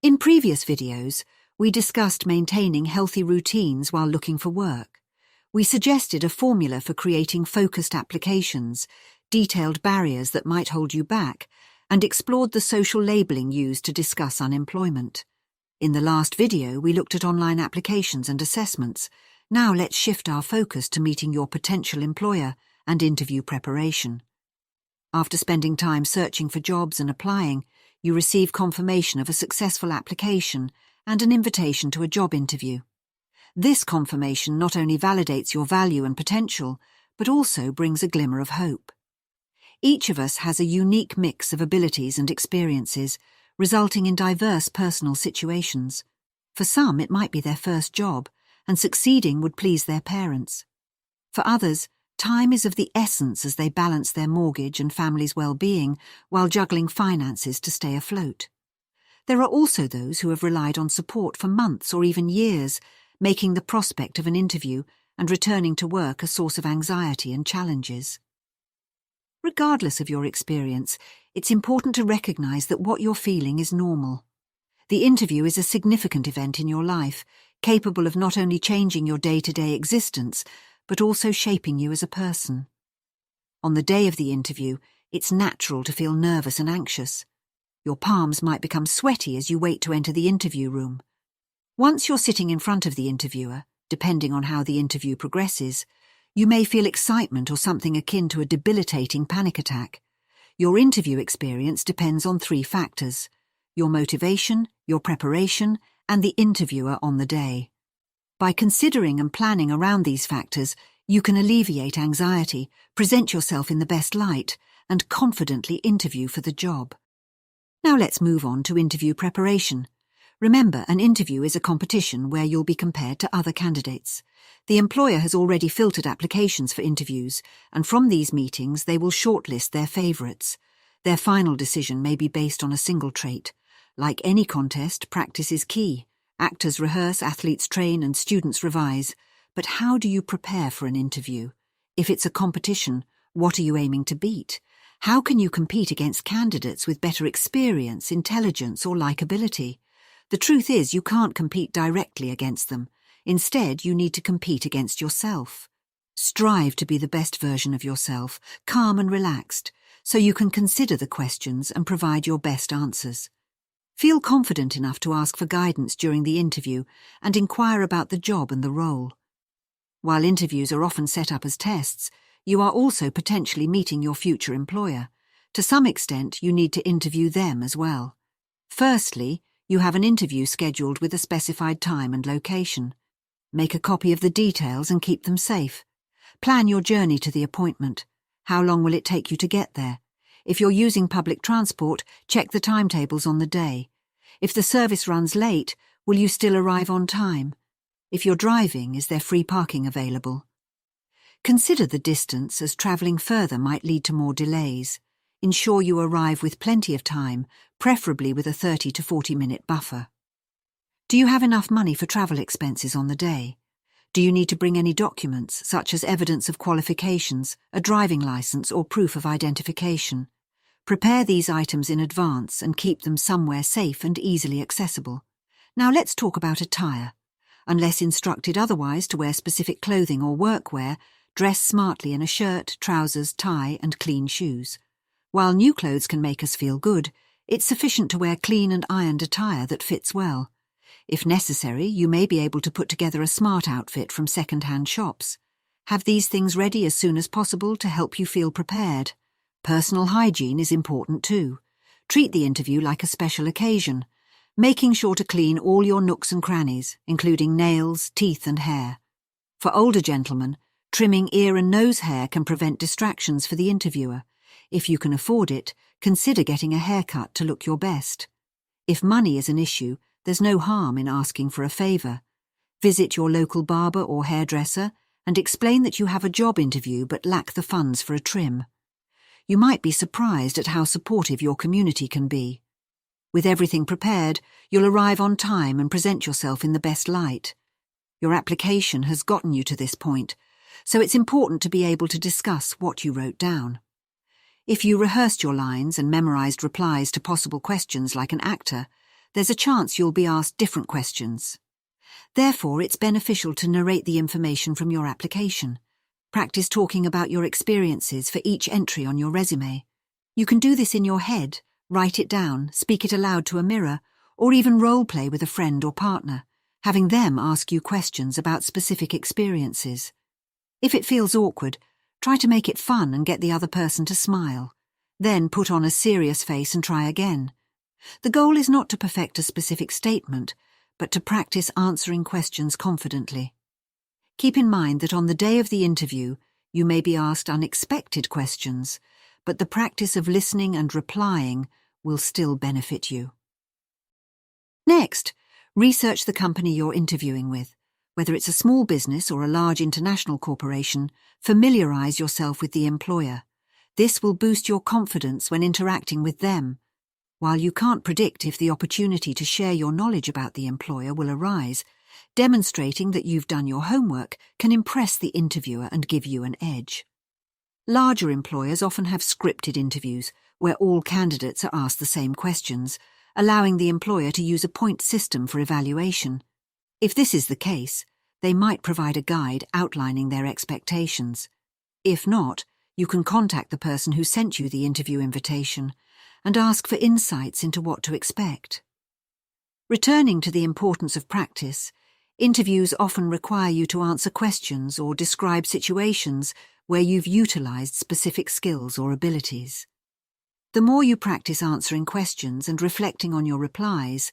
In previous videos, we discussed maintaining healthy routines while looking for work. We suggested a formula for creating focused applications, detailed barriers that might hold you back, and explored the social labeling used to discuss unemployment. In the last video, we looked at online applications and assessments. Now let's shift our focus to meeting your potential employer and interview preparation. After spending time searching for jobs and applying, you receive confirmation of a successful application and an invitation to a job interview. This confirmation not only validates your value and potential, but also brings a glimmer of hope. Each of us has a unique mix of abilities and experiences, resulting in diverse personal situations. For some, it might be their first job, and succeeding would please their parents. For others, time is of the essence as they balance their mortgage and family's well-being while juggling finances to stay afloat. There are also those who have relied on support for months or even years, making the prospect of an interview and returning to work a source of anxiety and challenges. Regardless of your experience, it's important to recognize that what you're feeling is normal. The interview is a significant event in your life, capable of not only changing your day-to-day existence, but also shaping you as a person. On the day of the interview, it's natural to feel nervous and anxious. Your palms might become sweaty as you wait to enter the interview room. Once you're sitting in front of the interviewer, depending on how the interview progresses, you may feel excitement or something akin to a debilitating panic attack. Your interview experience depends on 3 factors: your motivation, your preparation, and the interviewer on the day. By considering and planning around these factors, you can alleviate anxiety, present yourself in the best light, and confidently interview for the job. Now let's move on to interview preparation. Remember, an interview is a competition where you'll be compared to other candidates. The employer has already filtered applications for interviews, and from these meetings they will shortlist their favourites. Their final decision may be based on a single trait. Like any contest, practice is key. Actors rehearse, athletes train, and students revise. But how do you prepare for an interview? If it's a competition, what are you aiming to beat? How can you compete against candidates with better experience, intelligence, or likability? The truth is, you can't compete directly against them. Instead, you need to compete against yourself. Strive to be the best version of yourself, calm and relaxed, so you can consider the questions and provide your best answers. Feel confident enough to ask for guidance during the interview and inquire about the job and the role. While interviews are often set up as tests, you are also potentially meeting your future employer. To some extent, you need to interview them as well. Firstly, you have an interview scheduled with a specified time and location. Make a copy of the details and keep them safe. Plan your journey to the appointment. How long will it take you to get there? If you're using public transport, check the timetables on the day. If the service runs late, will you still arrive on time? If you're driving, is there free parking available? Consider the distance, as travelling further might lead to more delays. Ensure you arrive with plenty of time, preferably with a 30 to 40-minute buffer. Do you have enough money for travel expenses on the day? Do you need to bring any documents, such as evidence of qualifications, a driving licence, or proof of identification? Prepare these items in advance and keep them somewhere safe and easily accessible. Now let's talk about attire. Unless instructed otherwise to wear specific clothing or workwear, dress smartly in a shirt, trousers, tie, and clean shoes. While new clothes can make us feel good, it's sufficient to wear clean and ironed attire that fits well. If necessary, you may be able to put together a smart outfit from second-hand shops. Have these things ready as soon as possible to help you feel prepared. Personal hygiene is important too. Treat the interview like a special occasion, making sure to clean all your nooks and crannies, including nails, teeth, and hair. For older gentlemen, trimming ear and nose hair can prevent distractions for the interviewer. If you can afford it, consider getting a haircut to look your best. If money is an issue, there's no harm in asking for a favour. Visit your local barber or hairdresser and explain that you have a job interview but lack the funds for a trim. You might be surprised at how supportive your community can be. With everything prepared, you'll arrive on time and present yourself in the best light. Your application has gotten you to this point, so it's important to be able to discuss what you wrote down. If you rehearsed your lines and memorized replies to possible questions like an actor, there's a chance you'll be asked different questions. Therefore, it's beneficial to narrate the information from your application. Practice talking about your experiences for each entry on your resume. You can do this in your head, write it down, speak it aloud to a mirror, or even role-play with a friend or partner, having them ask you questions about specific experiences. If it feels awkward, try to make it fun and get the other person to smile. Then put on a serious face and try again. The goal is not to perfect a specific statement, but to practice answering questions confidently. Keep in mind that on the day of the interview, you may be asked unexpected questions, but the practice of listening and replying will still benefit you. Next, research the company you're interviewing with. Whether it's a small business or a large international corporation, familiarize yourself with the employer. This will boost your confidence when interacting with them. While you can't predict if the opportunity to share your knowledge about the employer will arise, demonstrating that you've done your homework can impress the interviewer and give you an edge. Larger employers often have scripted interviews where all candidates are asked the same questions, allowing the employer to use a point system for evaluation. If this is the case, they might provide a guide outlining their expectations. If not, you can contact the person who sent you the interview invitation and ask for insights into what to expect. Returning to the importance of practice, interviews often require you to answer questions or describe situations where you've utilized specific skills or abilities. The more you practice answering questions and reflecting on your replies,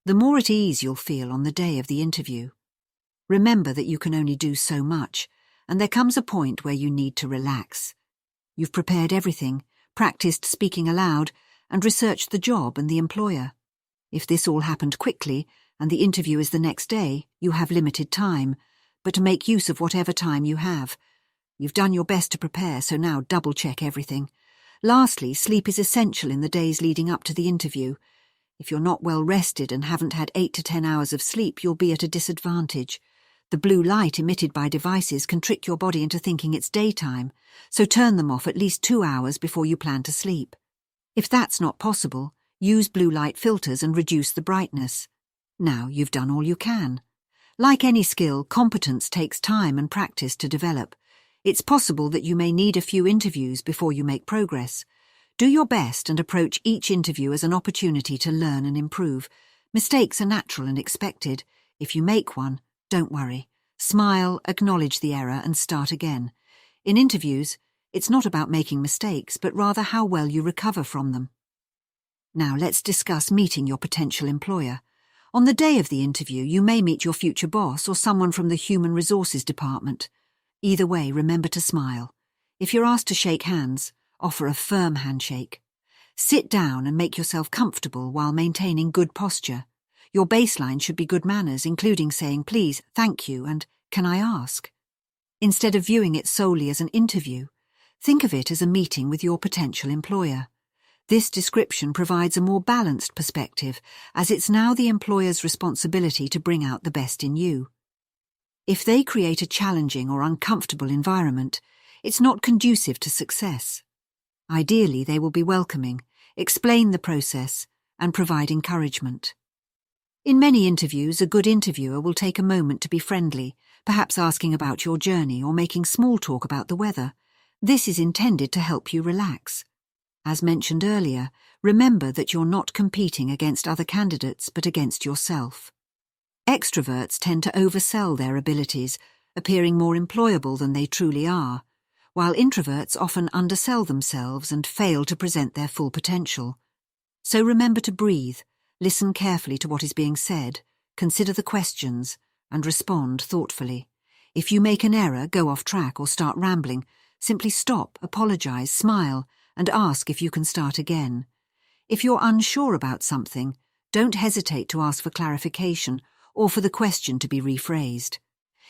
the more at ease you'll feel on the day of the interview. Remember that you can only do so much, and there comes a point where you need to relax. You've prepared everything, practiced speaking aloud, and researched the job and the employer. If this all happened quickly, and the interview is the next day, you have limited time, but to make use of whatever time you have. You've done your best to prepare, so now double-check everything. Lastly, sleep is essential in the days leading up to the interview. If you're not well rested and haven't had 8 to 10 hours of sleep, you'll be at a disadvantage. The blue light emitted by devices can trick your body into thinking it's daytime, so turn them off at least 2 hours before you plan to sleep. If that's not possible, use blue light filters and reduce the brightness. Now you've done all you can. Like any skill, competence takes time and practice to develop. It's possible that you may need a few interviews before you make progress. Do your best and approach each interview as an opportunity to learn and improve. Mistakes are natural and expected. If you make one, don't worry. Smile, acknowledge the error, and start again. In interviews, it's not about making mistakes, but rather how well you recover from them. Now let's discuss meeting your potential employer. On the day of the interview, you may meet your future boss or someone from the Human Resources Department. Either way, remember to smile. If you're asked to shake hands, offer a firm handshake. Sit down and make yourself comfortable while maintaining good posture. Your baseline should be good manners, including saying please, thank you, and can I ask? Instead of viewing it solely as an interview, think of it as a meeting with your potential employer. This description provides a more balanced perspective, as it's now the employer's responsibility to bring out the best in you. If they create a challenging or uncomfortable environment, it's not conducive to success. Ideally, they will be welcoming, explain the process, and provide encouragement. In many interviews, a good interviewer will take a moment to be friendly, perhaps asking about your journey or making small talk about the weather. This is intended to help you relax. As mentioned earlier, remember that you're not competing against other candidates but against yourself. Extroverts tend to oversell their abilities, appearing more employable than they truly are, while introverts often undersell themselves and fail to present their full potential. So remember to breathe, listen carefully to what is being said, consider the questions, and respond thoughtfully. If you make an error, go off track, or start rambling, simply stop, apologize, smile, and ask if you can start again. If you're unsure about something, don't hesitate to ask for clarification or for the question to be rephrased.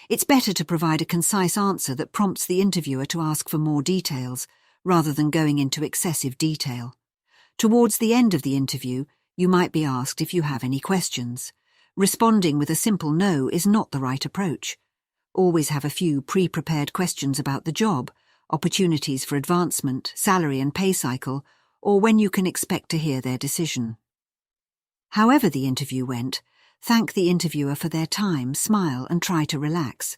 It's better to provide a concise answer that prompts the interviewer to ask for more details, rather than going into excessive detail. Towards the end of the interview, you might be asked if you have any questions. Responding with a simple no is not the right approach. Always have a few pre-prepared questions about the job, opportunities for advancement, salary and pay cycle, or when you can expect to hear their decision. However the interview went, thank the interviewer for their time, smile and try to relax.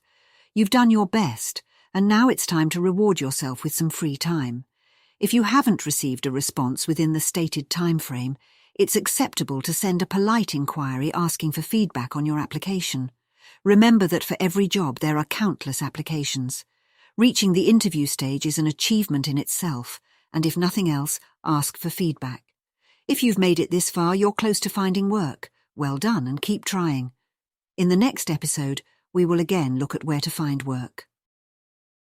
You've done your best, and now it's time to reward yourself with some free time. If you haven't received a response within the stated time frame, it's acceptable to send a polite inquiry asking for feedback on your application. Remember that for every job there are countless applications. Reaching the interview stage is an achievement in itself, and if nothing else, ask for feedback. If you've made it this far, you're close to finding work. Well done and keep trying. In the next episode, we will again look at where to find work.